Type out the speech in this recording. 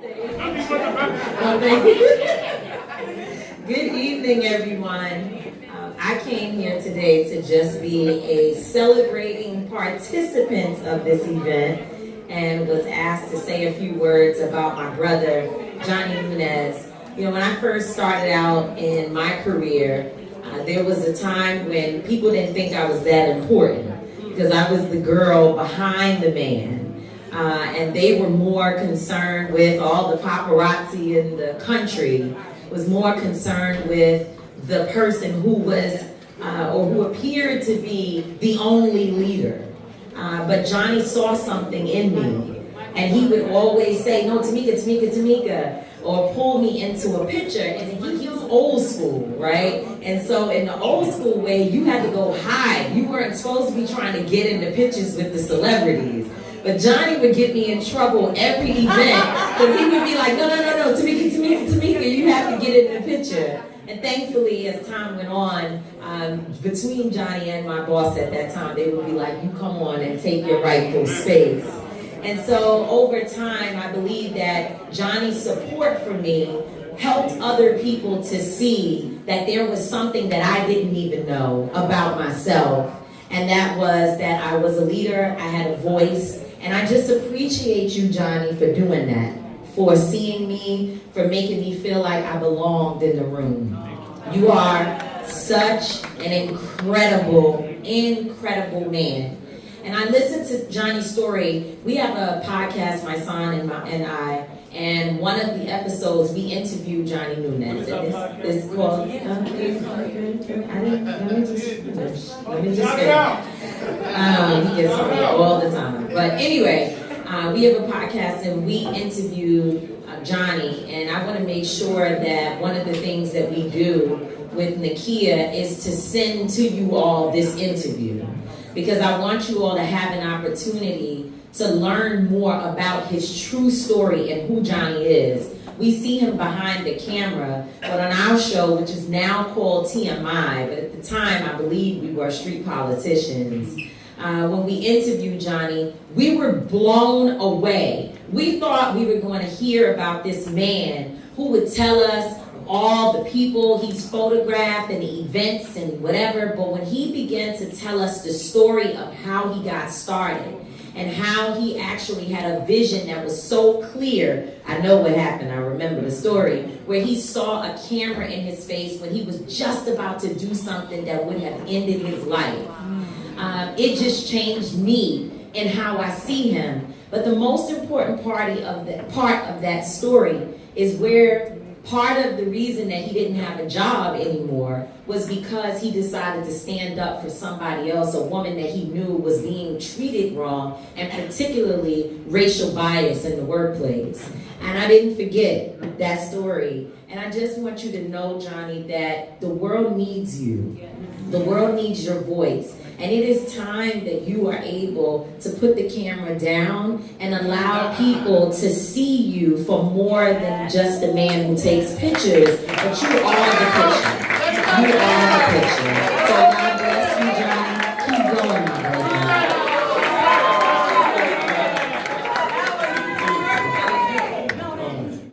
Good evening, everyone. I came here today to just be a celebrating participant of this event and was asked to say a few words about my brother, Johnny Nunez. You know, when I first started out in my career, there was a time when people didn't think I was that important because I was the girl behind the man. And they were more concerned with all the paparazzi in the country, was more concerned with the person who was, or who appeared to be the only leader. But Johnny saw something in me, and he would always say, no, Tamika, or pull me into a picture, and he was old school, right? And so in the old school way, you had to go hide. You weren't supposed to be trying to get into pictures with the celebrities. But Johnny would get me in trouble every event because he would be like, no, Tamika, you have to get in the picture. And thankfully, as time went on, between Johnny and my boss at that time, they would be like, you come on and take your rightful space. And so over time, I believe that Johnny's support for me helped other people to see that there was something that I didn't even know about myself. And that was that I was a leader, I had a voice, and I just appreciate you, Johnny, for doing that, for seeing me, for making me feel like I belonged in the room. You are such an incredible man. And I listened to Johnny's story. We have a podcast, my son and I, and one of the episodes we interviewed Johnny Nunez. And it's called, let me just finish. He gets on me all the time. But anyway, we have a podcast and we interviewed Johnny, and I want to make sure that one of the things that we do with Nakia is to send to you all this interview, because I want you all to have an opportunity to learn more about his true story and who Johnny is. We see him behind the camera, but on our show, which is now called TMI, but at the time, I believe we were street politicians. When we interviewed Johnny, we were blown away. We thought we were going to hear about this man who would tell us all the people he's photographed and the events and whatever, but when he began to tell us the story of how he got started and how he actually had a vision that was so clear, I know what happened, I remember the story, where he saw a camera in his face when he was just about to do something that would have ended his life. It just changed me in how I see him. But the most important part of that story is where part of the reason that he didn't have a job anymore was because he decided to stand up for somebody else, a woman that he knew was being treated wrong, and particularly racial bias in the workplace. And I didn't forget that story. And I just want you to know, Johnny, that the world needs you. The world needs your voice. And it is time that you are able to put the camera down and allow people to see you for more than just a man who takes pictures, but you